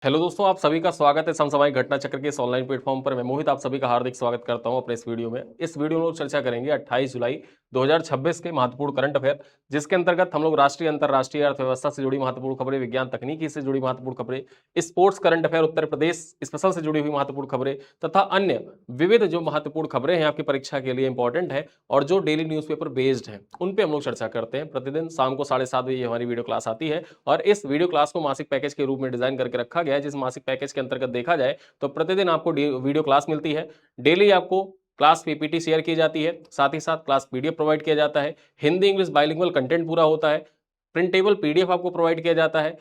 Hello दोस्तों, आप सभी का स्वागत है समसामयिक घटना चक्र के इस ऑनलाइन प्लेटफॉर्म पर। मैं मोहित आप सभी का हार्दिक स्वागत करता हूं अपने इस वीडियो में। इस वीडियो में लोग चर्चा करेंगे 28 जुलाई 2026 के महत्वपूर्ण करंट अफेयर, जिसके अंतर्गत हम लोग राष्ट्रीय अंतर्राष्ट्रीय अर्थव्यवस्था से जुड़ी महत्वपूर्ण खबरें, विज्ञान तकनीकी से जुड़ी महत्वपूर्ण खबरें, sports current affair, Uttar Pradesh special से जुड़ी हुई महत्वपूर्ण खबरें तथा अन्य विविध जो महत्वपूर्ण खबरें हैं आपकी परीक्षा के लिए इंपॉर्टेंट है और जो डेली न्यूज़पेपर बेस्ड हैं उन पे हम लोग चर्चा करते हैं। प्रतिदिन शाम को 7:30 बजे हमारी वीडियो क्लास आती है और इस वीडियो क्लास को मासिक पैकेज के रूप में डिजाइन करके रखा गया है। जिस मासिक पैकेज के अंतर्गत देखा जाए तो प्रतिदिन आपको वीडियो क्लास मिलती है, डेली आपको क्लास पीपीटी शेयर की जाती है, साथ ही साथ क्लास पीडीएफ प्रोवाइड किया जाता है, हिंदी इंग्लिश बाइलिंगुअल कंटेंट पूरा होता है, प्रिंटेबल पीडीएफ आपको प्रोवाइड किया जाता है,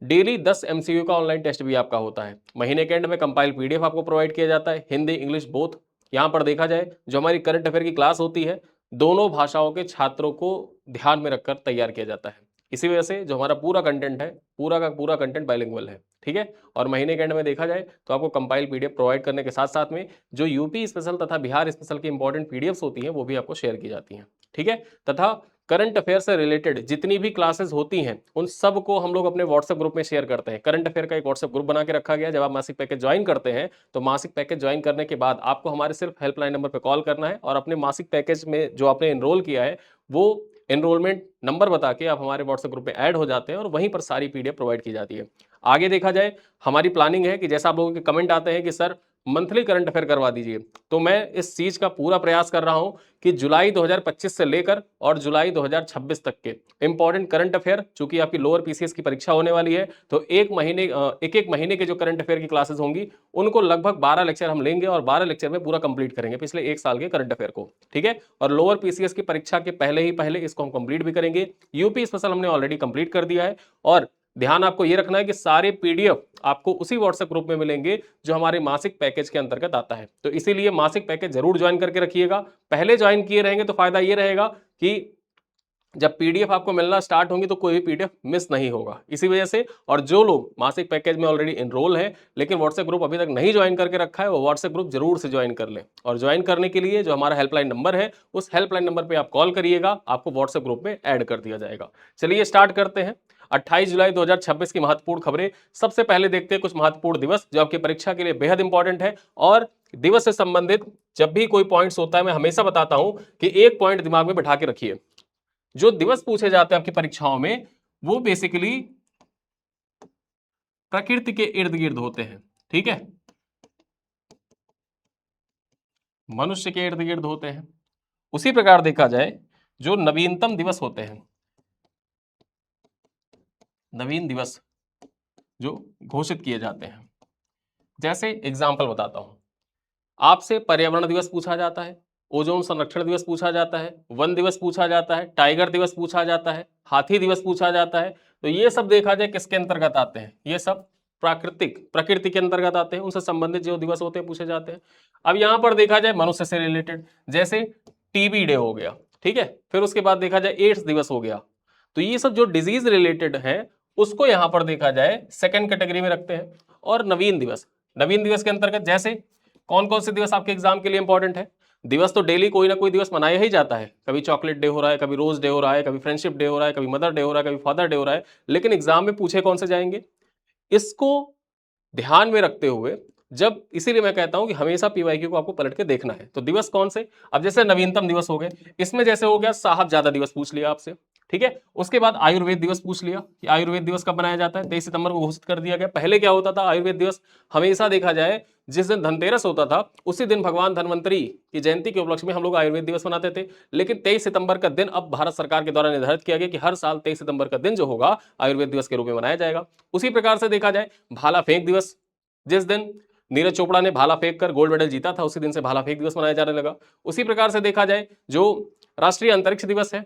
डेली 10 एमसीक्यू का ऑनलाइन टेस्ट भी आपका होता है, महीने के एंड में कंपाइल पीडीएफ आपको प्रोवाइड किया जाता है, हिंदी इंग्लिश बोथ। यहाँ पर देखा जाए जो हमारी करंट अफेयर की क्लास होती है दोनों भाषाओं के छात्रों को ध्यान में रखकर तैयार किया जाता है। इसी वजह से जो हमारा पूरा कंटेंट है, पूरा का पूरा कंटेंट बाइलिंगुअल है, ठीक है। और महीने के एंड में देखा जाए तो आपको कंपाइल पीडीएफ प्रोवाइड करने के साथ साथ में जो यूपी स्पेशल तथा बिहार स्पेशल की इंपॉर्टेंट पीडीएफ्स होती हैं वो भी आपको शेयर की जाती हैं, ठीक है। तथा करंट अफेयर से रिलेटेड जितनी भी क्लासेस होती हैं उन सब को हम लोग अपने व्हाट्सएप ग्रुप में शेयर करते हैं। करंट अफेयर का एक व्हाट्सएप ग्रुप बना के रखा गया है। जब आप मासिक पैकेज ज्वाइन करते हैं तो मासिक पैकेज ज्वाइन करने के बाद आपको हमारे सिर्फ हेल्पलाइन नंबर पर कॉल करना है और अपने मासिक पैकेज में जो आपने एनरोल किया है वो एनरोलमेंट नंबर बता के आप हमारे व्हाट्सएप ग्रुप में ऐड हो जाते हैं और वहीं पर सारी पीडीएफ प्रोवाइड की जाती है। आगे देखा जाए हमारी प्लानिंग है कि जैसा आप लोगों के कमेंट आते हैं कि सर मंथली करंट अफेयर करवा दीजिए, तो मैं इस चीज का पूरा प्रयास कर रहा हूं कि जुलाई 2025 से लेकर और जुलाई 2026 तक के इंपॉर्टेंट करंट अफेयर, चूंकि आपकी लोअर पीसीएस की परीक्षा होने वाली है तो एक महीने के जो करंट अफेयर की क्लासेस होंगी उनको लगभग 12 लेक्चर हम लेंगे और 12 लेक्चर में पूरा कंप्लीट करेंगे पिछले एक साल के करंट अफेयर को, ठीक है। और लोअर पीसीएस की परीक्षा के पहले इसको हम कंप्लीट भी करेंगे। यूपी स्पेशल हमने ऑलरेडी कंप्लीट कर दिया है और ध्यान आपको यह रखना है कि सारे पीडीएफ आपको उसी व्हाट्सएप ग्रुप में मिलेंगे जो हमारे मासिक पैकेज के अंतर्गत आता है। तो इसीलिए मासिक पैकेज जरूर ज्वाइन करके रखिएगा। पहले ज्वाइन किए रहेंगे तो फायदा ये रहेगा कि जब पीडीएफ आपको मिलना स्टार्ट होंगी तो कोई भी पीडीएफ मिस नहीं होगा, इसी वजह से। और जो लोग मासिक पैकेज में ऑलरेडी एनरोल हैं लेकिन व्हाट्सएप ग्रुप अभी तक नहीं ज्वाइन करके रखा है वो व्हाट्सएप ग्रुप जरूर से ज्वाइन कर लें। और ज्वाइन करने के लिए जो हमारा हेल्पलाइन नंबर है उस हेल्पलाइन नंबर पर आप कॉल करिएगा, आपको व्हाट्सएप ग्रुप में ऐड कर दिया जाएगा। चलिए स्टार्ट करते हैं 28 जुलाई 2026 की महत्वपूर्ण खबरें। सबसे पहले देखते हैं कुछ महत्वपूर्ण दिवस जो आपकी परीक्षा के लिए बेहद इंपॉर्टेंट है। और दिवस से संबंधित जब भी कोई पॉइंट्स होता है मैं हमेशा बताता हूं कि एक पॉइंट दिमाग में बैठा के रखिए। जो दिवस पूछे जाते हैं आपकी परीक्षाओं में वो बेसिकली प्रकृति के इर्द गिर्द होते हैं, ठीक है, मनुष्य के इर्द गिर्द होते हैं। उसी प्रकार देखा जाए जो नवीनतम दिवस होते हैं, नवीन दिवस जो घोषित किए जाते हैं, जैसे एग्जाम्पल बताता हूं, आपसे पर्यावरण दिवस पूछा जाता है, ओजोन संरक्षण दिवस पूछा जाता है, वन दिवस पूछा जाता है, टाइगर दिवस पूछा जाता है, हाथी दिवस पूछा जाता है। तो ये सब देखा जाए किसके अंतर्गत आते हैं, ये सब प्रकृति के अंतर्गत आते हैं, उनसे संबंधित जो दिवस होते हैं पूछे जाते हैं। अब यहां पर देखा जाए मनुष्य से रिलेटेड, जैसे टीबी डे हो गया, ठीक है, फिर उसके बाद देखा जाए एड्स दिवस हो गया। तो ये सब जो डिजीज रिलेटेड है उसको यहां पर देखा जाए सेकंड कैटेगरी में रखते हैं। और नवीन दिवस, नवीन दिवस के अंतर्गत जैसे कौन कौन से दिवस आपके एग्जाम के लिए इंपॉर्टेंट है। दिवस तो डेली कोई ना कोई दिवस मनाया ही जाता है, कभी चॉकलेट डे हो रहा है, कभी रोज डे हो रहा है, कभी फ्रेंडशिप डे हो रहा है, कभी मदर डे हो रहा है, कभी फादर डे हो रहा है, लेकिन एग्जाम में पूछे कौन से जाएंगे, इसको ध्यान में रखते हुए जब, इसीलिए मैं कहता हूं कि हमेशा पीवाईक्यू को आपको पलट के देखना है। तो दिवस कौन से, अब जैसे नवीनतम दिवस हो गए, इसमें जैसे हो गया साहबजादा दिवस पूछ लिया आपसे, ठीक है। उसके बाद आयुर्वेद दिवस पूछ लिया कि आयुर्वेद दिवस कब मनाया जाता है, 23 सितंबर को घोषित कर दिया गया। पहले क्या होता था, आयुर्वेद दिवस हमेशा देखा जाए जिस दिन धनतेरस होता था उसी दिन भगवान धन्वंतरी की जयंती के उपलक्ष्य में हम लोग आयुर्वेद दिवस मनाते थे। लेकिन 23 सितंबर का दिन अब भारत सरकार के द्वारा निर्धारित किया गया कि हर साल 23 सितंबर का दिन जो होगा आयुर्वेद दिवस के रूप में मनाया जाएगा। उसी प्रकार से देखा जाए भाला फेंक दिवस, जिस दिन नीरज चोपड़ा ने भाला फेंक कर गोल्ड मेडल जीता था उसी दिन से भाला फेंक दिवस मनाया जाने लगा। उसी प्रकार से देखा जाए जो राष्ट्रीय अंतरिक्ष दिवस है,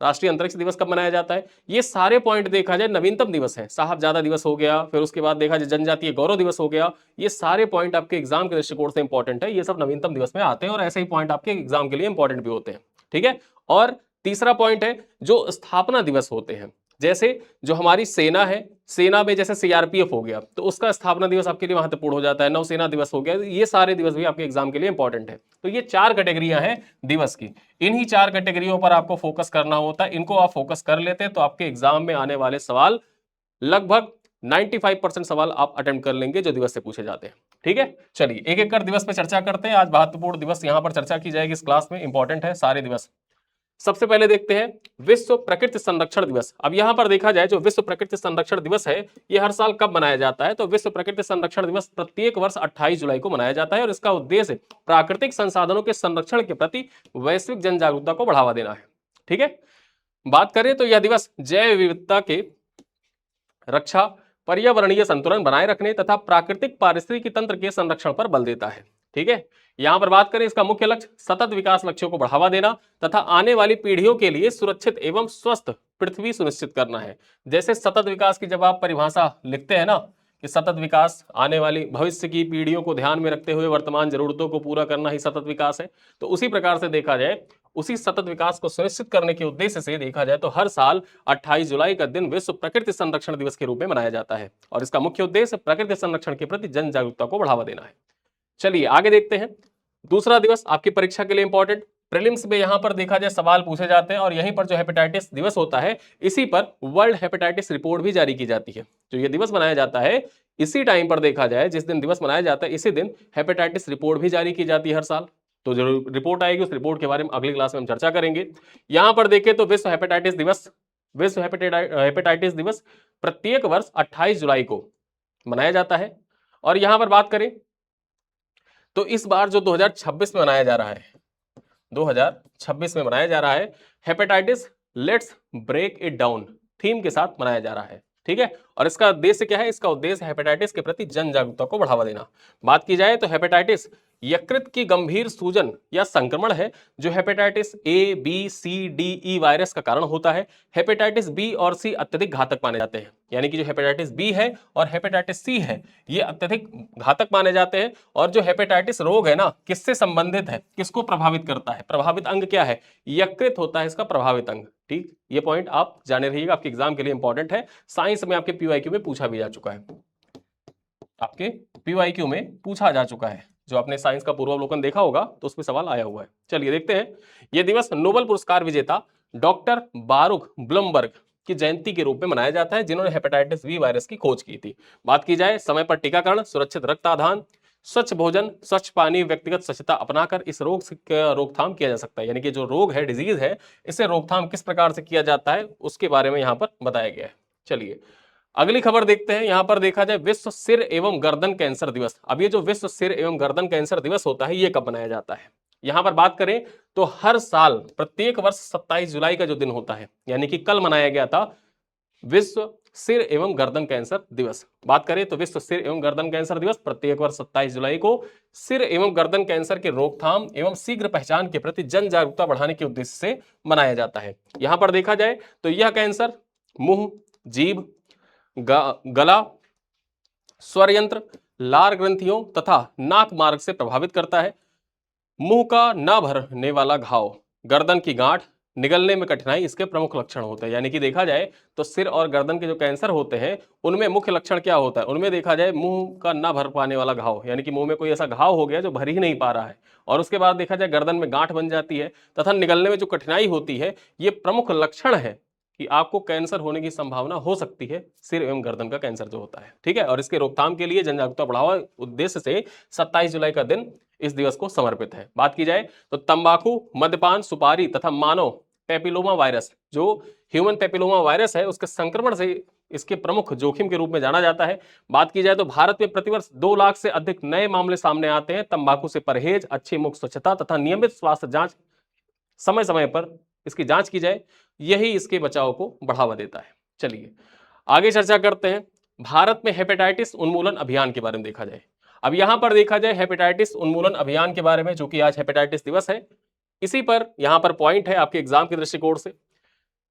राष्ट्रीय अंतरिक्ष दिवस कब मनाया जाता है, ये सारे पॉइंट देखा जाए नवीनतम दिवस है। साहबजादा दिवस हो गया, फिर उसके बाद देखा जाए जनजातीय गौरव दिवस हो गया। ये सारे पॉइंट आपके एग्जाम के दृष्टिकोण से इंपॉर्टेंट है, ये सब नवीनतम दिवस में आते हैं और ऐसे ही पॉइंट आपके एग्जाम के लिए इंपॉर्टेंट भी होते हैं, ठीक है। और तीसरा पॉइंट है जो स्थापना दिवस होते हैं, जैसे जो हमारी सेना है, सेना में जैसे सीआरपीएफ हो गया तो उसका स्थापना दिवस आपके लिए महत्वपूर्ण हो जाता है, नौसेना दिवस हो गया, ये सारे दिवस भी आपके एग्जाम के लिए इंपॉर्टेंट है। तो ये चार कैटेगरियां हैं दिवस की, इन्हीं चार कैटेगरियों पर आपको फोकस करना होता है। इनको आप फोकस कर लेते हैं तो आपके एग्जाम में आने वाले सवाल लगभग 95% सवाल आप अटेम्प्ट कर लेंगे जो दिवस से पूछे जाते हैं। ठीक है, चलिए एक एक कर दिवस पे चर्चा करते हैं। आज महत्वपूर्ण दिवस यहां पर चर्चा की जाएगी इस क्लास में, इंपॉर्टेंट है सारे दिवस। सबसे पहले देखते हैं विश्व प्रकृति संरक्षण दिवस। अब यहां पर देखा जाए जो विश्व प्रकृति संरक्षण दिवस है ये हर साल कब मनाया जाता है, तो विश्व प्रकृति संरक्षण दिवस प्रत्येक वर्ष 28 जुलाई को मनाया जाता है और इसका उद्देश्य प्राकृतिक संसाधनों के संरक्षण के प्रति वैश्विक जन जागरूकता को बढ़ावा देना है। ठीक है, बात करें तो यह दिवस जैव विविधता के रक्षा, पर्यावरणीय संतुलन बनाए रखने तथा प्राकृतिक पारिस्थितिकी तंत्र के संरक्षण पर बल देता है। ठीक है, यहां पर बात करें इसका मुख्य लक्ष्य सतत विकास लक्ष्यों को बढ़ावा देना तथा आने वाली पीढ़ियों के लिए सुरक्षित एवं स्वस्थ पृथ्वी सुनिश्चित करना है। जैसे सतत विकास की जब आप परिभाषा लिखते हैं ना कि सतत विकास आने वाली भविष्य की पीढ़ियों को ध्यान में रखते हुए वर्तमान जरूरतों को पूरा करना ही सतत विकास है, तो उसी प्रकार से देखा जाए उसी सतत विकास को सुनिश्चित करने के उद्देश्य से देखा जाए तो हर साल 28 जुलाई का दिन विश्व प्रकृति संरक्षण दिवस के रूप में मनाया जाता है और इसका मुख्य उद्देश्य प्रकृति संरक्षण के प्रति जन जागरूकता को बढ़ावा देना है। चलिए आगे देखते हैं। दूसरा दिवस आपकी परीक्षा के लिए इंपॉर्टेंट, प्रीलिम्स में यहां पर देखा जाए सवाल पूछे जाते हैं और यहीं पर जो हेपेटाइटिस दिवस होता है इसी पर वर्ल्ड हेपेटाइटिस रिपोर्ट भी जारी की जाती है। जो ये दिवस मनाया जाता है इसी टाइम पर देखा जाए जिस दिन दिवस मनाया जाता है इसी दिन हेपेटाइटिस रिपोर्ट भी जारी की जाती है हर साल। तो जो रिपोर्ट आएगी उस रिपोर्ट के बारे में अगली क्लास में हम चर्चा करेंगे। यहां पर देखें तो विश्व हेपेटाइटिस दिवस प्रत्येक वर्ष 28 जुलाई को मनाया जाता है और यहां पर बात करें तो इस बार जो 2026 में मनाया जा रहा है 2026 में मनाया जा रहा है hepatitis let's break it down theme के साथ मनाया जा रहा है। ठीक है, और इसका उद्देश्य क्या है, इसका उद्देश्य हेपेटाइटिस के प्रति जन जागरूकता को बढ़ावा देना। बात की जाए तो हेपेटाइटिस यकृत की गंभीर सूजन या संक्रमण है जो hepatitis A, B, C, D, E virus का कारण होता है। हेपेटाइटिस बी और सी अत्यधिक घातक माने जाते हैं, यानी कि जो हेपेटाइटिस बी है और हेपेटाइटिस सी है ये अत्यधिक घातक माने जाते हैं। और जो हेपेटाइटिस रोग है ना किससे संबंधित है, किसको प्रभावित करता है, प्रभावित अंग क्या है, यकृत होता है इसका प्रभावित अंग। ठीक, ये पॉइंट आप जाने रहिएगा, आपके एग्जाम के लिए इंपॉर्टेंट है। साइंस में आपके पीवाईक्यू में पूछा भी जा चुका है, आपके पीवाईक्यू में पूछा जा चुका है। जो आपने साइंस का पूर्वावलोकन देखा होगा तो उसमें सवाल आया हुआ है। चलिए देखते हैं। यह दिवस नोबेल पुरस्कार विजेता डॉक्टर बारुख ब्लूमबर्ग की जयंती के रूप में मनाया जाता है जिन्होंने हेपेटाइटिस बी वायरस की खोज की थी। बात की जाए समय पर टीकाकरण, सुरक्षित रक्ताधान, स्वच्छ भोजन, स्वच्छ पानी, व्यक्तिगत स्वच्छता अपनाकर इस रोग का रोकथाम किया जा सकता है। यानी कि जो रोग है, डिजीज है, इसे रोकथाम किस प्रकार से किया जाता है उसके बारे में यहाँ पर बताया गया है। चलिए अगली खबर देखते हैं। यहां पर देखा जाए विश्व सिर एवं गर्दन कैंसर दिवस। अब ये जो विश्व सिर एवं गर्दन कैंसर दिवस होता है ये कब मनाया जाता है, यहां पर बात करें तो हर साल प्रत्येक वर्ष 27 जुलाई का जो दिन होता है, यानी कि कल मनाया गया था विश्व सिर एवं गर्दन कैंसर दिवस। बात करें तो विश्व सिर एवं गर्दन कैंसर दिवस प्रत्येक वर्ष 27 जुलाई को सिर एवं गर्दन कैंसर के रोकथाम एवं शीघ्र पहचान के प्रति जन जागरूकता बढ़ाने के उद्देश्य से मनाया जाता है। यहां पर देखा जाए तो यह कैंसर मुंह, जीभ, गला, स्वर यंत्र, लार ग्रंथियों तथा नाक मार्ग से प्रभावित करता है। मुंह का न भरने वाला घाव, गर्दन की गांठ, निगलने में कठिनाई इसके प्रमुख लक्षण होते हैं। यानी कि देखा जाए तो सिर और गर्दन के जो कैंसर होते हैं उनमें मुख्य लक्षण क्या होता है, उनमें देखा जाए मुंह का न भर पाने वाला घाव, यानी कि मुंह में कोई ऐसा घाव हो गया जो भर ही नहीं पा रहा है, और उसके बाद देखा जाए गर्दन में गांठ बन जाती है तथा निगलने में जो कठिनाई होती है, ये प्रमुख लक्षण है कि आपको कैंसर होने की संभावना हो सकती है, सिर एवं गर्दन का कैंसर जो होता है। ठीक है, और इसके रोकथाम के लिए जन जागरूकता बढ़ावा उद्देश्य से 27 जुलाई का दिन इस दिवस को समर्पित है। बात की जाए तो तंबाकू, मद्यपान, सुपारी तथा मानव पेपिलोमा वायरस, जो ह्यूमन पेपिलोमा वायरस है, उसके संक्रमण से इसके प्रमुख जोखिम के रूप में जाना जाता है। बात की जाए तो भारत में प्रतिवर्ष 2 लाख से अधिक नए मामले सामने आते हैं। तंबाकू से परहेज, अच्छी मुख स्वच्छता तथा नियमित स्वास्थ्य जांच, समय समय पर इसकी जांच की जाए, यही इसके बचाव को बढ़ावा देता है। चलिए आगे चर्चा करते हैं। भारत में हेपेटाइटिस उन्मूलन अभियान के बारे में देखा जाए। अब यहां पर देखा जाए हेपेटाइटिस उन्मूलन अभियान के बारे में, जो कि आज हेपेटाइटिस दिवस है, इसी पर यहां पर पॉइंट है आपके एग्जाम के दृष्टिकोण से।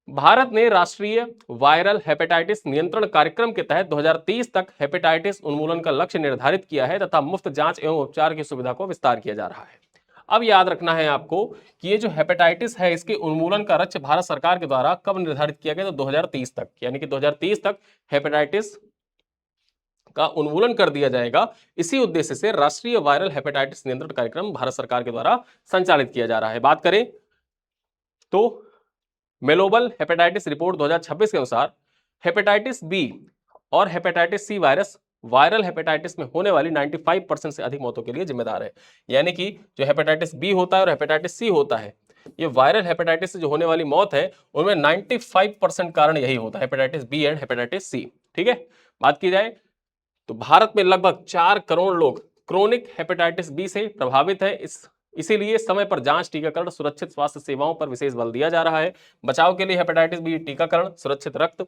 भारत ने राष्ट्रीय वायरल हेपेटाइटिस नियंत्रण कार्यक्रम के तहत 2030 तक हेपेटाइटिस उन्मूलन का लक्ष्य निर्धारित किया है तथा मुफ्त जांच एवं उपचार की सुविधा को विस्तार किया जा रहा है। अब याद रखना है आपको कि ये जो हेपेटाइटिस है इसके उन्मूलन का लक्ष्य भारत सरकार के द्वारा कब निर्धारित किया गया, तो 2030 तक, यानी कि 2030 तक हेपेटाइटिस का उन्मूलन कर दिया जाएगा। इसी उद्देश्य से राष्ट्रीय वायरल हेपेटाइटिस नियंत्रण कार्यक्रम भारत सरकार के द्वारा संचालित किया जा रहा है। बात करें तो मेलोबल हेपेटाइटिस रिपोर्ट 2026 के अनुसार हेपेटाइटिस बी और hepatitis C virus viral hepatitis में होने वाली 95% से अधिक मौतों के लिए जिम्मेदार है। यानी कि जो हेपेटाइटिस बी होता है और हेपेटाइटिस सी होता है, ये वायरल हेपेटाइटिस से जो होने वाली मौत है उनमें 95% कारण यही होता है, hepatitis B and hepatitis C. ठीक है, बात की जाए तो भारत में लगभग 4 करोड़ लोग क्रोनिक हेपेटाइटिस बी से प्रभावित है। इसीलिए समय पर जांच, टीकाकरण, सुरक्षित स्वास्थ्य सेवाओं पर विशेष बल दिया जा रहा है। बचाव के लिए हेपेटाइटिस बी टीकाकरण, सुरक्षित रक्त,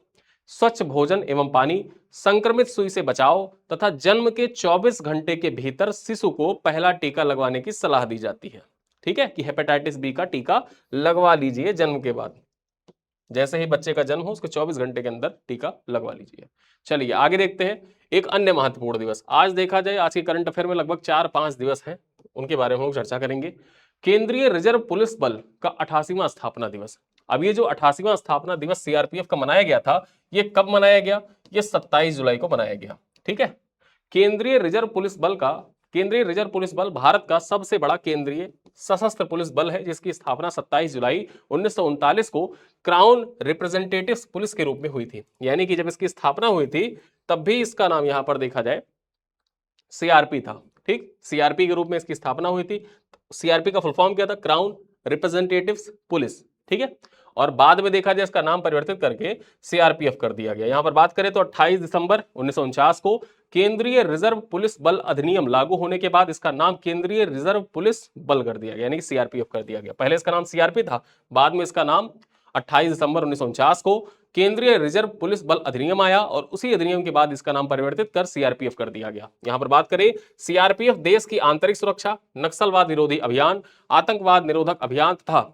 स्वच्छ भोजन एवं पानी, संक्रमित सुई से बचाव तथा जन्म के 24 घंटे के भीतर शिशु को पहला टीका लगवाने की सलाह दी जाती है। ठीक है, कि हेपेटाइटिस बी का टीका लगवा लीजिए जन्म के बाद, जैसे ही बच्चे का जन्म हो उसके 24 घंटे के अंदर टीका लगवा लीजिए। चलिए आगे देखते हैं एक अन्य महत्वपूर्ण दिवस। आज देखा जाए, आज के करंट अफेयर में लगभग 4-5 दिवस हैं, उनके बारे में हम लोग चर्चा करेंगे। केंद्रीय रिजर्व पुलिस बल का 88वां स्थापना दिवस। अब ये जो 88वां स्थापना दिवस सीआरपीएफ का मनाया गया था, ये कब मनाया गया? ये 27 जुलाई को मनाया गया। ठीक है, केंद्रीय रिजर्व पुलिस बल का केंद्रीय रिजर्व पुलिस बल भारत का सबसे बड़ा केंद्रीय सशस्त्र पुलिस बल है, जिसकी स्थापना 27 जुलाई 1939 को क्राउन रिप्रेजेंटेटिव्स पुलिस के रूप में हुई थी। यानी कि जब इसकी स्थापना हुई थी तब भी इसका नाम यहां पर देखा जाए सीआरपी था। ठीक, सीआरपी के रूप में इसकी स्थापना हुई थी। सीआरपी का फुल फॉर्म क्या था? Crown representatives police. ठीक है, और बाद में देखा जाए इसका नाम परिवर्तित करके सीआरपीएफ कर दिया गया। यहां पर बात करें तो 28 दिसंबर 1949 को केंद्रीय रिजर्व पुलिस बल अधिनियम लागू होने के बाद इसका नाम केंद्रीय रिजर्व पुलिस बल कर दिया गया, यानी कि सीआरपीएफ कर दिया गया। पहले इसका नाम सीआरपी था, बाद में इसका नाम 28 दिसंबर 1949 को केंद्रीय रिजर्व पुलिस बल अधिनियम आया और उसी अधिनियम के बाद इसका नाम परिवर्तित कर सीआरपीएफ कर दिया गया। यहां पर बात करें, सीआरपीएफ देश की आंतरिक सुरक्षा, नक्सलवाद निरोधी अभियान, आतंकवाद निरोधक अभियान तथा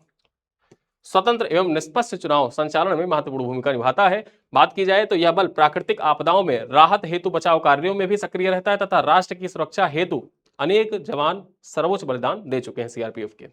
स्वतंत्र एवं निष्पक्ष चुनाव संचालन में महत्वपूर्ण भूमिका निभाता है। बात की जाए तो यह बल प्राकृतिक आपदाओं में राहत हेतु बचाव कार्यों में भी सक्रिय रहता है तथा राष्ट्र की सुरक्षा हेतु अनेक जवान सर्वोच्च बलिदान दे चुके हैं सीआरपीएफ के।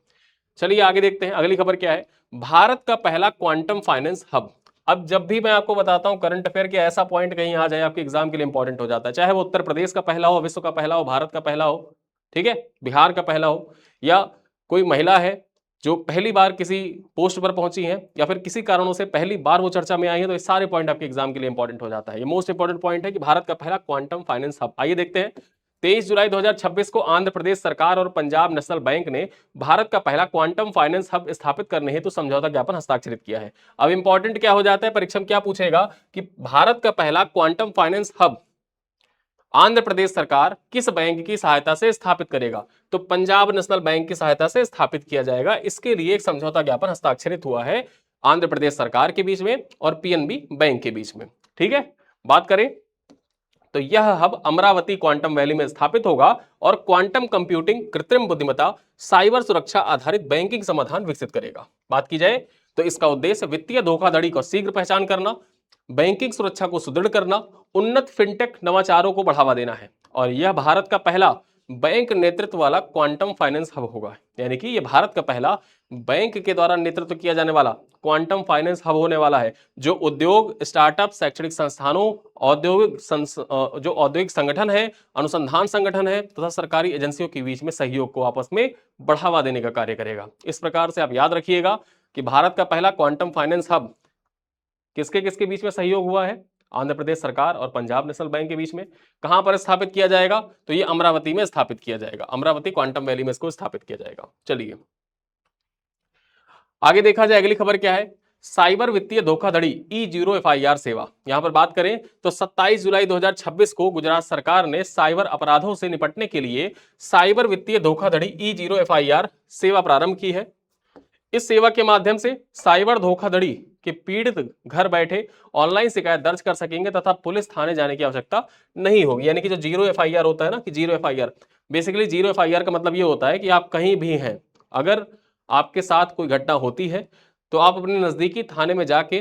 चलिए आगे देखते हैं, अगली खबर क्या है? भारत का पहला क्वांटम फाइनेंस हब। अब जब भी मैं आपको बताता हूं करंट अफेयर के ऐसा पॉइंट कहीं आ जाए आपके एग्जाम के लिए इंपॉर्टेंट हो जाता है, चाहे वो उत्तर प्रदेश का पहला हो, विश्व का पहला हो, भारत का पहला हो, ठीक है, बिहार का पहला हो, या कोई महिला है जो पहली बार किसी पोस्ट पर पहुंची है, या फिर किसी कारणों से पहली बार वो चर्चा में आई है, तो ये सारे पॉइंट आपके एग्जाम के लिए इंपॉर्टेंट हो जाता है। ये मोस्ट इंपॉर्टेंट पॉइंट है कि भारत का पहला क्वांटम फाइनेंस हब। आइए देखते हैं, 23 जुलाई 2026 को आंध्र प्रदेश सरकार और पंजाब नेशनल बैंक ने भारत का पहला क्वांटम फाइनेंस हब स्थापित करने हेतु समझौता ज्ञापन हस्ताक्षरित किया है। अब इंपॉर्टेंट क्या हो जाता है, परीक्षा में क्या पूछेगा कि भारत का पहला quantum finance hub Andhra Pradesh सरकार किस बैंक की सहायता से स्थापित करेगा? तो पंजाब नेशनल बैंक की सहायता से स्थापित किया जाएगा। इसके लिए एक समझौता ज्ञापन हस्ताक्षरित हुआ है आंध्र प्रदेश सरकार के बीच में और पीएनबी बैंक के बीच में। ठीक है, बात करें तो यह हब अमरावती क्वांटम वैली में स्थापित होगा और क्वांटम कंप्यूटिंग, कृत्रिम बुद्धिमत्ता, साइबर सुरक्षा आधारित बैंकिंग समाधान विकसित करेगा। बात की जाए तो इसका उद्देश्य वित्तीय धोखाधड़ी को शीघ्र पहचान करना, बैंकिंग सुरक्षा को सुदृढ़ करना, उन्नत फिनटेक नवाचारों को बढ़ावा देना है। और यह भारत का पहला बैंक नेतृत्व वाला क्वांटम फाइनेंस हब होगा। यानी कि यह भारत का पहला बैंक के द्वारा नेतृत्व किया जाने वाला क्वांटम फाइनेंस हब होने वाला है, जो उद्योग, स्टार्टअप, शैक्षणिक संस्थानों, जो औद्योगिक संगठन है, अनुसंधान संगठन है तथा सरकारी एजेंसियों के बीच में सहयोग को आपस में बढ़ावा देने का कार्य करेगा। इस प्रकार से आप याद रखिएगा कि भारत का पहला क्वांटम फाइनेंस हब किसके किसके बीच में सहयोग हुआ है? आंध्र प्रदेश सरकार और पंजाब नेशनल बैंक के बीच में। कहां पर स्थापित किया जाएगा? तो ये अमरावती में स्थापित किया जाएगा, अमरावती क्वांटम वैली में इसको स्थापित किया जाएगा। चलिए आगे देखा जाए, अगली खबर क्या है? साइबर वित्तीय धोखाधड़ी E0 FIR सेवा। यहां पर बात करें तो 27 जुलाई 2026 को गुजरात सरकार ने साइबर अपराधों से निपटने के लिए साइबर वित्तीय धोखाधड़ी E0 FIR सेवा प्रारंभ की है। इस सेवा के माध्यम से साइबर धोखाधड़ी के पीड़ित घर बैठे ऑनलाइन शिकायत दर्ज कर सकेंगे तथा पुलिस थाने जाने की आवश्यकता नहीं होगी। यानी कि जो 0 FIR होता है ना, कि 0 FIR, बेसिकली 0 FIR का मतलब ये होता है कि आप कहीं भी हैं, अगर आपके साथ कोई घटना होती है तो आप अपने नज़दीकी थाने में जाके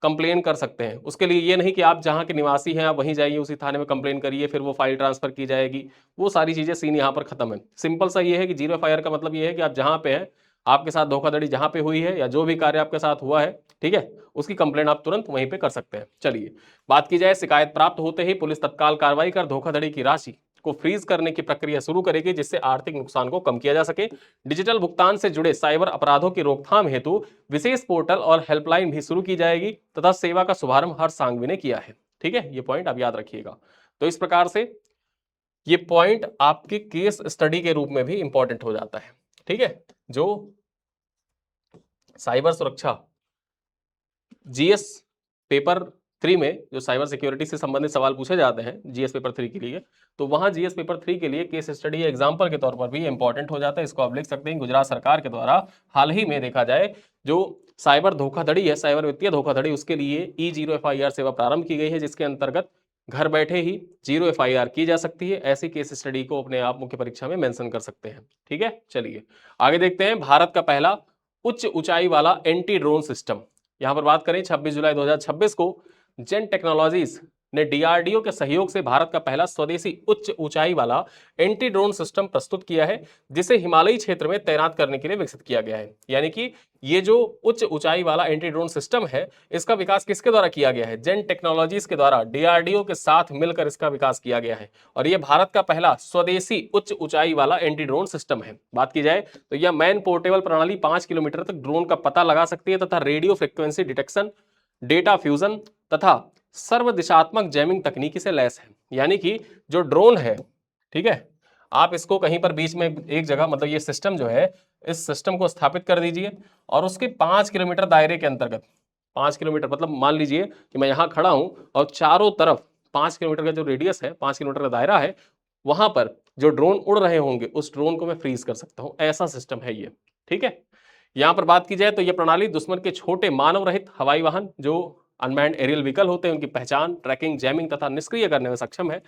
कंप्लेन कर सकते हैं। उसके लिए ये नहीं कि आप जहाँ के निवासी हैं आप वहीं जाइए, उसी थाने में कंप्लेन करिए, फिर वो फाइल ट्रांसफर की जाएगी, वो सारी चीज़ें सीन यहाँ पर खत्म है। सिंपल सा ये है कि 0 FIR का मतलब ये है कि आप जहाँ पे हैं, आपके साथ धोखाधड़ी जहाँ पे हुई है या जो भी कार्य आपके साथ हुआ है, ठीक है, उसकी कंप्लेंट आप तुरंत वहीं पे कर सकते हैं। चलिए बात की जाए, शिकायत प्राप्त होते ही पुलिस तत्काल कार्रवाई कर धोखाधड़ी की राशि को फ्रीज करने की प्रक्रिया शुरू करेगी, जिससे आर्थिक नुकसान को कम किया जा सके। डिजिटल भुगतान से जुड़े साइबर अपराधों की रोकथाम हेतु विशेष पोर्टल और हेल्पलाइन भी शुरू की जाएगी तथा सेवा का शुभारंभ हर्ष सांघवी ने किया है। ठीक है, ये पॉइंट आप याद रखिएगा। तो इस प्रकार से ये पॉइंट आपके केस स्टडी के रूप में भी इंपॉर्टेंट हो जाता है। ठीक है, जो साइबर सुरक्षा जीएस पेपर 3 में जो साइबर सिक्योरिटी से संबंधित सवाल पूछे जाते हैं जीएस पेपर 3 के लिए, तो वहां जीएस पेपर 3 के लिए केस स्टडी एग्जाम्पल के तौर पर भी इंपॉर्टेंट हो जाता है। इसको आप लिख सकते हैं। गुजरात सरकार के द्वारा हाल ही में देखा जाए जो साइबर धोखाधड़ी है, साइबर वित्तीय धोखाधड़ी, उसके लिए E0 FIR सेवा प्रारंभ की गई है, जिसके अंतर्गत घर बैठे ही 0 FIR की जा सकती है। ऐसी केस स्टडी को अपने आप मुख्य परीक्षा में मेंशन कर सकते हैं। ठीक है, चलिए आगे देखते हैं। भारत का पहला उच्च ऊंचाई वाला एंटी ड्रोन सिस्टम, यहां पर बात करें 26 जुलाई 2026 को जेन टेक्नोलॉजीज ने डीआरडीओ के सहयोग से भारत का पहला स्वदेशी उच्च ऊंचाई वाला एंटी ड्रोन सिस्टम प्रस्तुत किया है, जिसे हिमालयी क्षेत्र में तैनात करने के लिए विकसित किया गया है। यानी कि ये जो उच्च ऊंचाई वाला एंटी ड्रोन सिस्टम है, इसका विकास किसके द्वारा किया गया है? जेन टेक्नोलॉजीज के द्वारा डीआरडीओ के साथ मिलकर इसका विकास किया गया है, और यह भारत का पहला स्वदेशी उच्च ऊंचाई वाला एंटी ड्रोन सिस्टम है। बात की जाए तो यह मैन पोर्टेबल प्रणाली 5 किलोमीटर तक ड्रोन का पता लगा सकती है तथा radio frequency detection, data fusion तथा सर्वदिशात्मक जैमिंग तकनीकी से लैस है। यानी कि जो ड्रोन है, ठीक है, आप इसको कहीं पर बीच में एक जगह, मतलब ये सिस्टम जो है, इस सिस्टम को स्थापित कर दीजिए और उसके 5 किलोमीटर दायरे के अंतर्गत, 5 किलोमीटर मतलब मान लीजिए कि मैं यहाँ खड़ा हूं और चारों तरफ 5 किलोमीटर का जो रेडियस है, 5 किलोमीटर का दायरा है, वहां पर जो ड्रोन उड़ रहे होंगे उस ड्रोन को मैं फ्रीज कर सकता हूं। ऐसा सिस्टम है ये। ठीक है, यहां पर बात की जाए तो यह प्रणाली दुश्मन के छोटे मानव रहित हवाई वाहन जो अनमैन्ड एरियल व्हीकल होते हैं, उनकी पहचान, ट्रैकिंग, जैमिंग तथा निष्क्रिय करने में सक्षम है।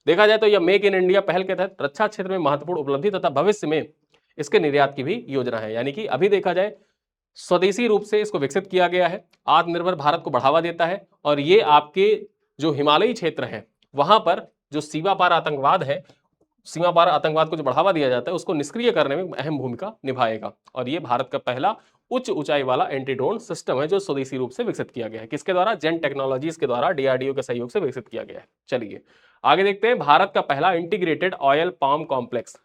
देखा जाए तो यह मेक इन इंडिया पहल के तहत रक्षा क्षेत्र में महत्वपूर्ण उपलब्धि तथा भविष्य में इसके निर्यात की भी योजना है। यानी कि अभी देखा जाए स्वदेशी रूप से इसको विकसित किया गया है, आत्मनिर्भर भारत को बढ़ावा देता है, और ये आपके जो हिमालयी क्षेत्र है वहां पर जो सीमा पार आतंकवाद है, सीमा पार आतंकवाद को जो बढ़ावा दिया जाता है उसको निष्क्रिय करने में अहम भूमिका निभाएगा। और ये भारत का पहला उच्च ऊंचाई वाला एंटी ड्रोन सिस्टम है जो स्वदेशी रूप से विकसित किया गया है। किसके द्वारा? जेन टेक्नोलॉजीज के द्वारा, डीआरडीओ के सहयोग से विकसित किया गया है। चलिए आगे देखते हैं। भारत का पहला इंटीग्रेटेड ऑयल पाम कॉम्प्लेक्स।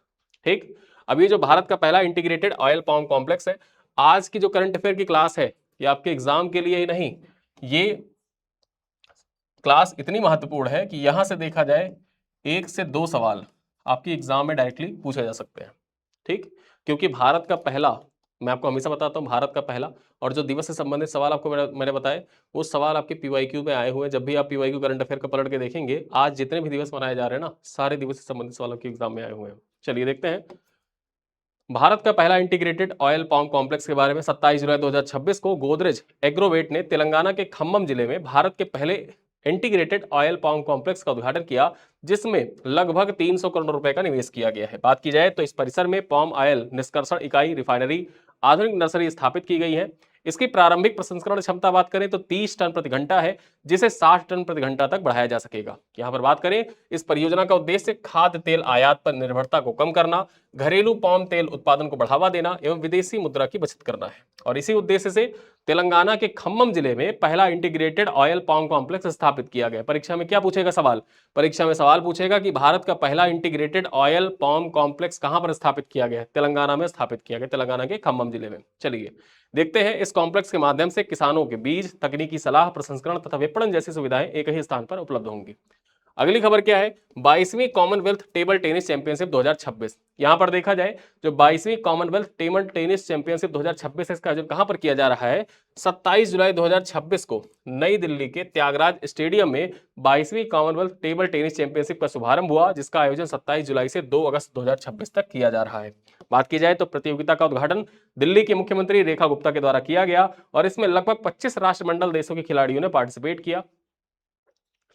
ठीक, अब ये जो भारत का पहला इंटीग्रेटेड ऑयल पाम कॉम्प्लेक्स है, आज की जो करंट अफेयर की क्लास है, ये आपके एग्जाम के लिए ही नहीं, ये क्लास इतनी महत्वपूर्ण है कि यहां से देखा जाए 1 से 2 सवाल आपकी एग्जाम में डायरेक्टली पूछे जा सकते हैं। ठीक, क्योंकि भारत का पहला, मैं आपको हमेशा बताता हूं, भारत का पहला, और जो दिवस से संबंधित सवाल आपको मैंने बताए वो सवाल आपके पीवाईक्यू में आए हुए हैं। जब भी आप पीवाईक्यू करंट अफेयर का पलट के देखेंगे, आज जितने भी दिवस मनाए जा रहे हैं ना, सारे दिवस से संबंधित सवाल आपके एग्जाम में आए हुए हैं। चलिए देखते हैं भारत का पहला इंटीग्रेटेड ऑयल पाम कॉम्प्लेक्स के बारे में। 27 जुलाई 2026 को गोदरेज एग्रोवेट ने तेलंगाना के खम्मम जिले में भारत के पहले इंटीग्रेटेड ऑयल पाम कॉम्प्लेक्स का उद्घाटन किया, जिसमें लगभग 300 करोड़ रुपए का निवेश किया गया है। बात की जाए तो इस परिसर में पाम ऑयल निष्कर्षण इकाई, रिफाइनरी, आधुनिक नर्सरी स्थापित की गई है। इसकी प्रारंभिक प्रसंस्करण क्षमता बात करें तो 30 टन प्रति घंटा है, जिसे 60 टन प्रति घंटा तक बढ़ाया जा सकेगा। यहां पर बात करें, इस परियोजना का उद्देश्य खाद्य तेल आयात पर निर्भरता को कम करना, घरेलू पाम तेल उत्पादन को बढ़ावा देना एवं विदेशी मुद्रा की बचत करना है। और इसी उद्देश्य से तेलंगाना के खम्मम जिले में पहला इंटीग्रेटेड ऑयल पाम कॉम्प्लेक्स स्थापित किया गया। परीक्षा में क्या पूछेगा सवाल? परीक्षा में सवाल पूछेगा कि भारत का पहला इंटीग्रेटेड ऑयल पाम कॉम्प्लेक्स कहां पर स्थापित किया गया? तेलंगाना में स्थापित किया गया, तेलंगाना के खम्मम जिले में। चलिए देखते हैं, इस कॉम्प्लेक्स के माध्यम से किसानों के बीज, तकनीकी सलाह, प्रसंस्करण तथा विपणन जैसी सुविधाएं एक ही स्थान पर उपलब्ध होंगी। अगली खबर क्या है? 22वीं कॉमनवेल्थ टेबल टेनिस चैंपियनशिप 2026। यहां पर देखा जाए जो 22वीं कॉमनवेल्थ टेबल टेनिस चैंपियनशिप 2026 इसका आयोजन कहां पर किया जा रहा है? 27 जुलाई 2026 को नई दिल्ली के त्यागराज स्टेडियम में 22वीं कॉमनवेल्थ टेबल टेनिस चैंपियनशिप का शुभारंभ हुआ, जिसका आयोजन 27 जुलाई से 2 अगस्त 2026 तक किया जा रहा है। बात की जाए तो प्रतियोगिता का उद्घाटन दिल्ली की मुख्यमंत्री रेखा गुप्ता के द्वारा किया गया और इसमें लगभग 25 राष्ट्रमंडल देशों के खिलाड़ियों ने पार्टिसिपेट किया।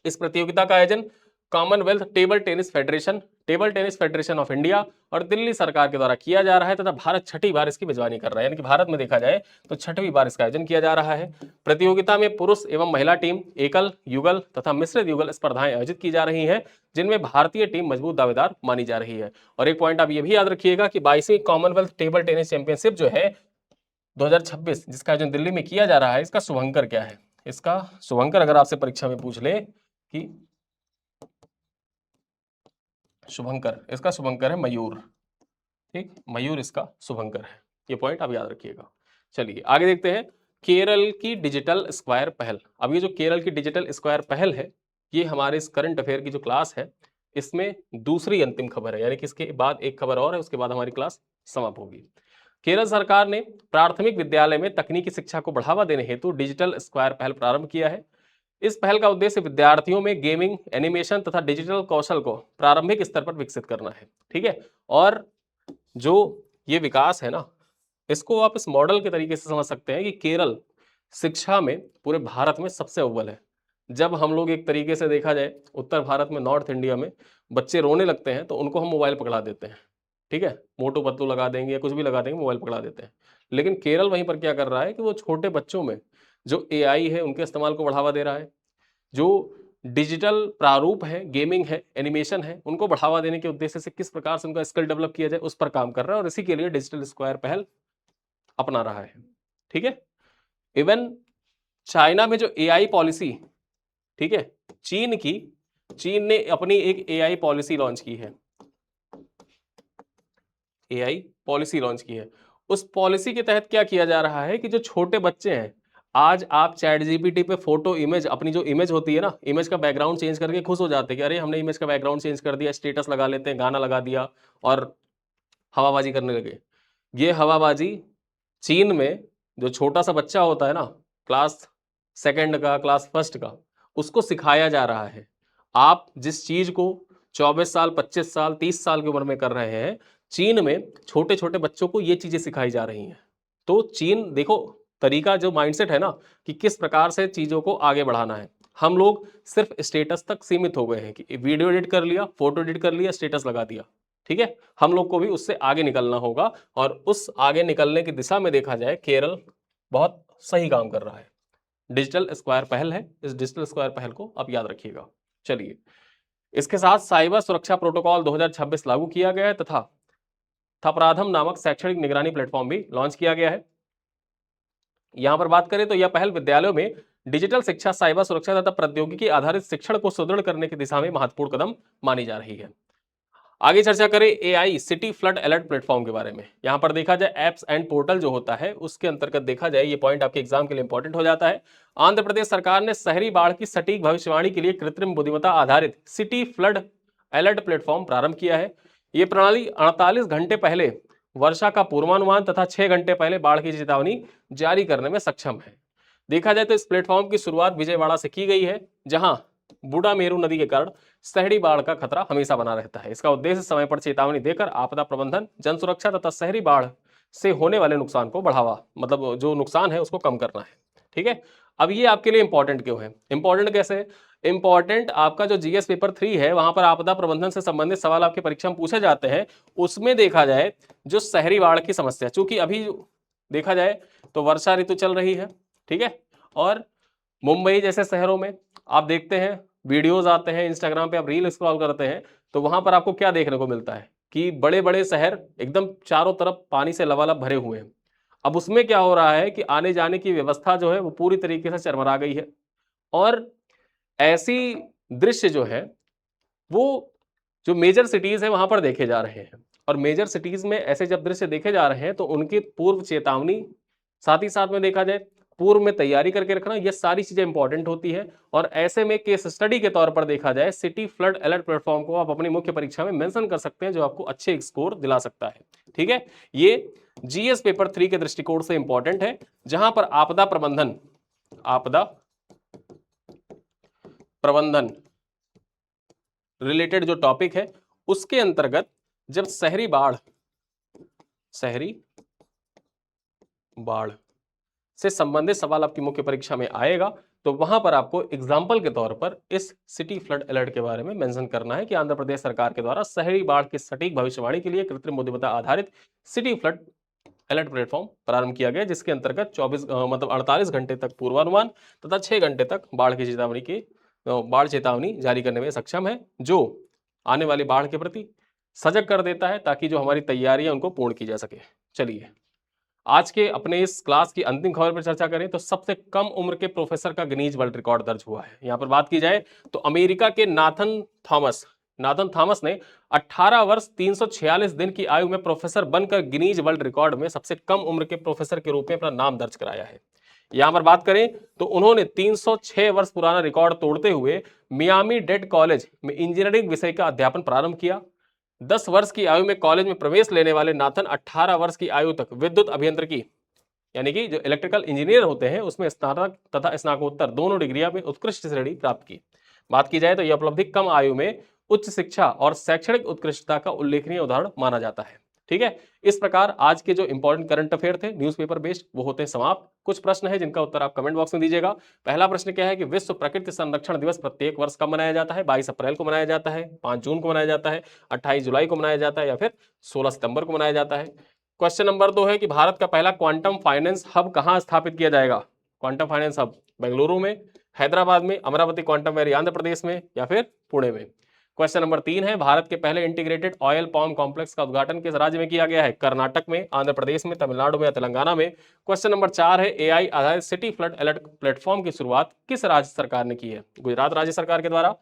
इस प्रतियोगिता का आयोजन Commonwealth table tennis federation of India और दिल्ली सरकार के द्वारा किया जा रहा है तथा भारत छठी बार इसकी मेजबानी कर रहा है। यानी कि भारत में देखा जाए तो छठवीं बार इसका आयोजन किया जा रहा है। प्रतियोगिता में पुरुष एवं महिला टीम, एकल, युगल तथा मिश्रित युगल स्पर्धाएं आयोजित की जा रही हैं, जिनमें भारतीय टीम मजबूत दावेदार मानी जा रही है। और एक पॉइंट आप ये भी याद रखिएगा कि 22वीं कॉमनवेल्थ टेबल टेनिस चैंपियनशिप जो है 2026 जिसका आयोजन दिल्ली में किया जा रहा है, इसका शुभंकर क्या है? इसका शुभंकर अगर आपसे परीक्षा में पूछ ले कि शुभंकर, इसका शुभंकर है मयूर। ठीक, मयूर इसका शुभंकर है। ये पॉइंट आप याद रखिएगा। चलिए आगे देखते हैं, केरल की डिजिटल स्क्वायर पहल। अब ये जो केरल की डिजिटल स्क्वायर पहल है, ये हमारे इस करंट अफेयर की जो क्लास है इसमें दूसरी अंतिम खबर है, यानी कि इसके बाद एक खबर और है, उसके बाद हमारी क्लास समाप्त होगी। केरल सरकार ने प्राथमिक विद्यालय में तकनीकी शिक्षा को बढ़ावा देने हेतु डिजिटल स्क्वायर पहल प्रारंभ किया है। इस पहल का उद्देश्य विद्यार्थियों में गेमिंग, एनिमेशन तथा डिजिटल कौशल को प्रारंभिक स्तर पर विकसित करना है। ठीक है, और जो ये विकास है ना, इसको आप इस मॉडल के तरीके से समझ सकते हैं कि केरल शिक्षा में पूरे भारत में सबसे अव्वल है। जब हम लोग एक तरीके से देखा जाए उत्तर भारत में, नॉर्थ इंडिया में बच्चे रोने लगते हैं तो उनको हम मोबाइल पकड़ा देते हैं। ठीक है, मोटू पतलू लगा देंगे या कुछ भी लगा देंगे, मोबाइल पकड़ा देते हैं। लेकिन केरल वहीं पर क्या कर रहा है कि वो छोटे बच्चों में जो एआई है उनके इस्तेमाल को बढ़ावा दे रहा है, जो डिजिटल प्रारूप है, गेमिंग है, एनिमेशन है, उनको बढ़ावा देने के उद्देश्य से किस प्रकार से उनका स्किल डेवलप किया जाए उस पर काम कर रहा है, और इसी के लिए डिजिटल स्क्वायर पहल अपना रहा है। ठीक है, इवन चाइना में जो एआई पॉलिसी, ठीक है, चीन ने अपनी एक एआई पॉलिसी लॉन्च की है, एआई पॉलिसी लॉन्च की है। उस पॉलिसी के तहत क्या किया जा रहा है कि जो छोटे बच्चे हैं, आज आप चैट जीपीटी पे फोटो, इमेज, अपनी जो इमेज होती है ना, इमेज का बैकग्राउंड चेंज करके खुश हो जाते हैं कि अरे हमने इमेज का बैकग्राउंड चेंज कर दिया, स्टेटस लगा लेते हैं, गाना लगा दिया और हवाबाजी करने लगे। ये हवाबाजी चीन में जो छोटा सा बच्चा होता है ना, क्लास सेकंड का, क्लास फर्स्ट का, उसको सिखाया जा रहा है। आप जिस चीज को 24 साल, 25 साल, 30 साल की उम्र में कर रहे हैं, चीन में छोटे छोटे बच्चों को ये चीजें सिखाई जा रही हैं। तो चीन, देखो तरीका, जो माइंडसेट है ना कि किस प्रकार से चीजों को आगे बढ़ाना है। हम लोग सिर्फ स्टेटस तक सीमित हो गए हैं कि वीडियो एडिट कर लिया, फोटो एडिट कर लिया, स्टेटस लगा दिया। ठीक है, हम लोग को भी उससे आगे निकलना होगा, और उस आगे निकलने की दिशा में देखा जाए केरल बहुत सही काम कर रहा है। डिजिटल स्क्वायर पहल है, इस डिजिटल स्क्वायर पहल को आप याद रखिएगा। चलिए, इसके साथ साइबर सुरक्षा प्रोटोकॉल 2026 लागू किया गया है तथा थपराधम नामक शैक्षणिक निगरानी प्लेटफॉर्म भी लॉन्च किया गया है। यहां पर बात करें तो यह पहल विद्यालयों में डिजिटल शिक्षा, साइबर सुरक्षा तथा प्रौद्योगिकी आधारित शिक्षण को सुदृढ़ करने की दिशा में महत्वपूर्ण कदम मानी जा रही है। आगे चर्चा करें AI city flood alert platform के बारे में। यहां पर देखा जाए एप्स एंड पोर्टल जो होता है उसके अंतर्गत देखा जाए, ये पॉइंट आपके एग्जाम के लिए इंपॉर्टेंट हो जाता है। आंध्र प्रदेश सरकार ने शहरी बाढ़ की सटीक भविष्यवाणी के लिए कृत्रिम बुद्धिमत्ता आधारित सिटी फ्लड अलर्ट प्लेटफॉर्म प्रारंभ किया है। ये प्रणाली 48 घंटे पहले वर्षा का पूर्वानुमान तथा 6 घंटे पहले बाढ़ की चेतावनी जारी करने में सक्षम है। देखा जाए तो इस प्लेटफॉर्म की शुरुआत विजयवाड़ा से की गई है, जहां बूढ़ा मेरू नदी के कारण शहरी बाढ़ का खतरा हमेशा बना रहता है। इसका उद्देश्य समय पर चेतावनी देकर आपदा प्रबंधन, जन सुरक्षा तथा शहरी बाढ़ से होने वाले नुकसान को बढ़ावा, मतलब जो नुकसान है उसको कम करना है। ठीक है, अब ये आपके लिए इंपॉर्टेंट क्यों है? इंपॉर्टेंट कैसे? इंपॉर्टेंट, आपका जो जीएस पेपर 3 है वहां पर आपदा प्रबंधन से संबंधित सवाल आपके परीक्षा में पूछे जाते हैं। उसमें देखा जाए जो शहरी बाढ़ की समस्या, चूंकि अभी देखा जाए तो वर्षा ऋतु चल रही है, ठीक है, और मुंबई जैसे शहरों में आप देखते हैं, वीडियोस आते हैं, इंस्टाग्राम पे आप रील स्क्रॉल करते हैं, तो वहां पर आपको क्या देखने को मिलता है कि बड़े बड़े शहर एकदम चारों तरफ पानी से लबालब भरे हुए हैं। अब उसमें क्या हो रहा है कि आने जाने की व्यवस्था जो है वो पूरी तरीके से चरमरा गई है, और ऐसी दृश्य जो है वो जो मेजर सिटीज है वहां पर देखे जा रहे हैं। और मेजर सिटीज में ऐसे जब दृश्य देखे जा रहे हैं तो उनकी पूर्व चेतावनी, साथ ही साथ में देखा जाए पूर्व में तैयारी करके रखना, ये सारी चीजें इंपॉर्टेंट होती है। और ऐसे में केस स्टडी के तौर पर देखा जाए सिटी फ्लड अलर्ट प्लेटफॉर्म को आप अपनी मुख्य परीक्षा में मेंशन कर सकते हैं, जो आपको अच्छे स्कोर दिला सकता है। ठीक है, ये जीएस पेपर 3 के दृष्टिकोण से इंपॉर्टेंट है, जहां पर आपदा प्रबंधन रिलेटेड जो टॉपिक है उसके अंतर्गत जब शहरी बाढ़ से संबंधित सवाल आपकी मुख्य परीक्षा में आएगा, तो वहां पर आपको एग्जाम्पल के तौर पर इस सिटी फ्लड अलर्ट के बारे में मेंशन करना है कि आंध्र प्रदेश सरकार के द्वारा शहरी बाढ़ की सटीक भविष्यवाणी के लिए कृत्रिम बुद्धिमत्ता आधारित सिटी फ्लड अलर्ट प्लेटफॉर्म प्रारंभ किया गया, जिसके अंतर्गत 48 घंटे तक पूर्वानुमान तथा 6 घंटे तक बाढ़ चेतावनी जारी करने में सक्षम है, जो आने वाली बाढ़ के प्रति सजग कर देता है ताकि जो हमारी तैयारियां उनको पूर्ण की जा सके। चलिए, आज के अपने इस क्लास की अंतिम खबर पर चर्चा करें तो सबसे कम उम्र के प्रोफेसर का गिनीज वर्ल्ड रिकॉर्ड दर्ज हुआ है। यहां पर बात की जाए तो अमेरिका के नाथन थॉमस ने 18 वर्ष 346 दिन की आयु में प्रोफेसर बनकर गिनीज वर्ल्ड रिकॉर्ड में सबसे कम उम्र के प्रोफेसर के रूप में अपना नाम दर्ज कराया है। यहां पर बात करें तो उन्होंने 306 वर्ष पुराना रिकॉर्ड तोड़ते हुए मियामी डेड कॉलेज में इंजीनियरिंग विषय का अध्यापन प्रारंभ किया। 10 वर्ष की आयु में कॉलेज में प्रवेश लेने वाले नाथन 18 वर्ष की आयु तक विद्युत अभियंत्रिकी यानी कि जो इलेक्ट्रिकल इंजीनियर होते हैं उसमें स्नातक तथा स्नातकोत्तर दोनों डिग्रियां में उत्कृष्ट श्रेणी प्राप्त की। बात की जाए तो यह उपलब्धि कम आयु में उच्च शिक्षा और शैक्षणिक उत्कृष्टता का उल्लेखनीय उदाहरण माना जाता है। ठीक है, इस प्रकार आज के जो इंपॉर्टेंट करंट अफेयर थे न्यूज़पेपर बेस्ड वो होते हैं समाप्त। कुछ प्रश्न है जिनका उत्तर आप कमेंट बॉक्स में दीजिएगा। पहला प्रश्न क्या है कि विश्व प्रकृति संरक्षण दिवस प्रत्येक वर्ष कब मनाया जाता है? 22 अप्रैल को मनाया जाता है, 5 जून को मनाया जाता है, 28 जुलाई को मनाया जाता है या फिर 16 सितंबर को मनाया जाता है। क्वेश्चन नंबर 2 है कि भारत का पहला क्वांटम फाइनेंस हब कहां स्थापित किया जाएगा? क्वांटम फाइनेंस हब बेंगलुरु में, हैदराबाद में, अमरावती क्वांटम वैली आंध्र प्रदेश में या फिर पुणे में। क्वेश्चन नंबर 3 है भारत के पहले इंटीग्रेटेड ऑयल पाम कॉम्प्लेक्स का उद्घाटन किस राज्य में किया गया है? कर्नाटक में, आंध्र प्रदेश में, तमिलनाडु में या तेलंगाना में। क्वेश्चन नंबर 4 है एआई आधारित सिटी फ्लड अलर्ट प्लेटफॉर्म की शुरुआत किस राज्य सरकार ने की है? गुजरात राज्य सरकार के द्वारा,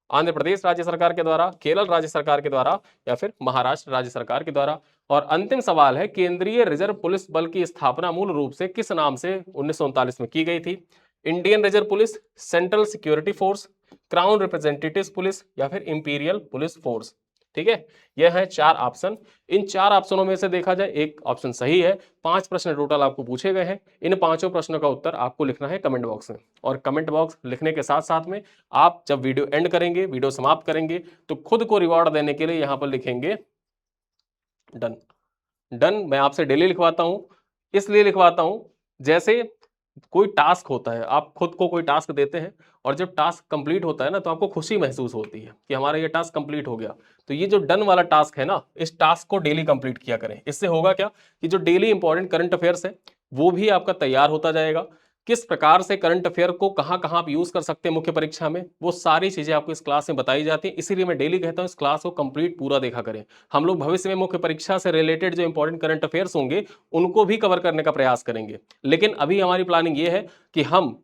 आंध्र प्रदेश राज्य सरकार के द्वारा, केरल राज्य सरकार के द्वारा या फिर महाराष्ट्र राज्य सरकार के द्वारा। और अंतिम सवाल है केंद्रीय रिजर्व पुलिस बल की स्थापना मूल रूप से किस नाम से 1939 में की गई थी? Indian reserve police, central security force, crown representative police या फिर इंपीरियल पुलिस फोर्स। ठीक है, यह है 4 ऑप्शन। इन 4 ऑप्शनों में से देखा जाए एक ऑप्शन सही है। 5 प्रश्न टोटल आपको पूछे गए हैं। इन 5 प्रश्नों का उत्तर आपको लिखना है कमेंट बॉक्स में। और कमेंट बॉक्स लिखने के साथ साथ में आप जब वीडियो एंड करेंगे, वीडियो समाप्त करेंगे, तो खुद को रिवॉर्ड देने के लिए यहां पर लिखेंगे डन। डन मैं आपसे डेली लिखवाता हूं, इसलिए लिखवाता हूं जैसे कोई टास्क होता है, आप खुद को कोई टास्क देते हैं और जब टास्क कंप्लीट होता है ना तो आपको खुशी महसूस होती है कि हमारा ये टास्क कंप्लीट हो गया। तो ये जो डन वाला टास्क है ना, इस टास्क को डेली कंप्लीट किया करें। इससे होगा क्या कि जो डेली इंपॉर्टेंट करंट अफेयर्स है वो भी आपका तैयार होता जाएगा। किस प्रकार से करंट अफेयर को कहां कहां आप यूज कर सकते हैं मुख्य परीक्षा में, वो सारी चीजें आपको इस क्लास में बताई जाती हैं। इसीलिए मैं डेली कहता हूं इस क्लास को कंप्लीट पूरा देखा करें। हम लोग भविष्य में मुख्य परीक्षा से रिलेटेड जो इंपॉर्टेंट करंट अफेयर्स होंगे उनको भी कवर करने का प्रयास करेंगे। लेकिन अभी हमारी प्लानिंग ये है कि हम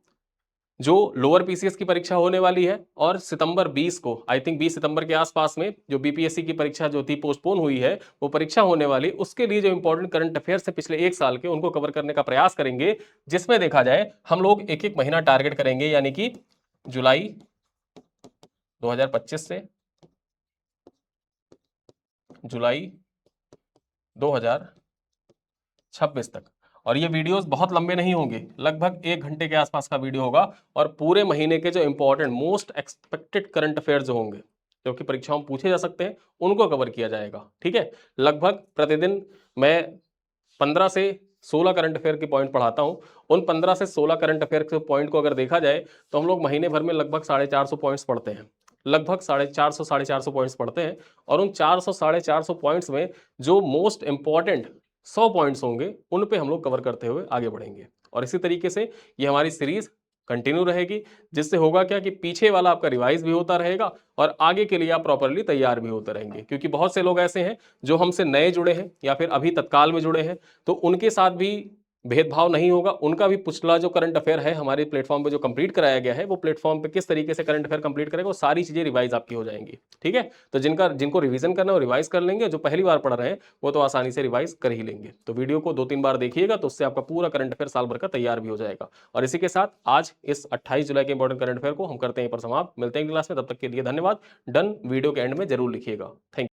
जो लोअर पीसीएस की परीक्षा होने वाली है और सितंबर 20 को, आई थिंक 20 सितंबर के आसपास में जो बीपीएससी की परीक्षा जो थी पोस्टपोन हुई है वो परीक्षा होने वाली, उसके लिए जो इंपॉर्टेंट करंट अफेयर्स है पिछले 1 साल के उनको कवर करने का प्रयास करेंगे। जिसमें देखा जाए हम लोग एक एक महीना टारगेट करेंगे, यानी कि जुलाई 2025 से जुलाई 2026 तक। और ये वीडियोस बहुत लंबे नहीं होंगे, लगभग 1 घंटे के आसपास का वीडियो होगा और पूरे महीने के जो important most expected current affair जो होंगे जो कि परीक्षाओं में पूछे जा सकते हैं उनको कवर किया जाएगा। ठीक है, लगभग प्रतिदिन मैं 15 से 16 करंट अफेयर के पॉइंट पढ़ाता हूं। उन 15 से 16 करंट अफेयर के पॉइंट को अगर देखा जाए तो हम लोग महीने भर में लगभग 450 पॉइंट्स पढ़ते हैं, लगभग 450 पॉइंट्स पढ़ते हैं। और उन 450 पॉइंट्स में जो मोस्ट इंपॉर्टेंट 100 पॉइंट्स होंगे उन पे हम लोग कवर करते हुए आगे बढ़ेंगे। और इसी तरीके से ये हमारी सीरीज कंटिन्यू रहेगी, जिससे होगा क्या कि पीछे वाला आपका रिवाइज भी होता रहेगा और आगे के लिए आप प्रॉपरली तैयार भी होते रहेंगे। क्योंकि बहुत से लोग ऐसे हैं जो हमसे नए जुड़े हैं या फिर अभी तत्काल में जुड़े हैं, तो उनके साथ भी भेदभाव नहीं होगा। उनका भी पिछला जो करंट अफेयर है हमारे प्लेटफॉर्म पे जो कंप्लीट कराया गया है, वो प्लेटफॉर्म पे किस तरीके से करंट अफेयर कंप्लीट करेगा, वो सारी चीजें रिवाइज आपकी हो जाएंगी। ठीक है, तो जिनको रिवीजन करना है वो रिवाइज कर लेंगे, जो पहली बार पढ़ रहे हैं वो तो आसानी से रिवाइज कर ही लेंगे। तो वीडियो को 2-3 बार देखिएगा तो उससे आपका पूरा करंट अफेयर साल भर का तैयार भी हो जाएगा। और इसी के साथ आज इस 28 जुलाई के इंपॉर्टेंट करंट अफेयर को हम करते हैं पर समाप्त। मिलते हैं क्लास में, तब तक के लिए धन्यवाद। डन वीडियो के एंड में जरूर लिखिएगा। थैंक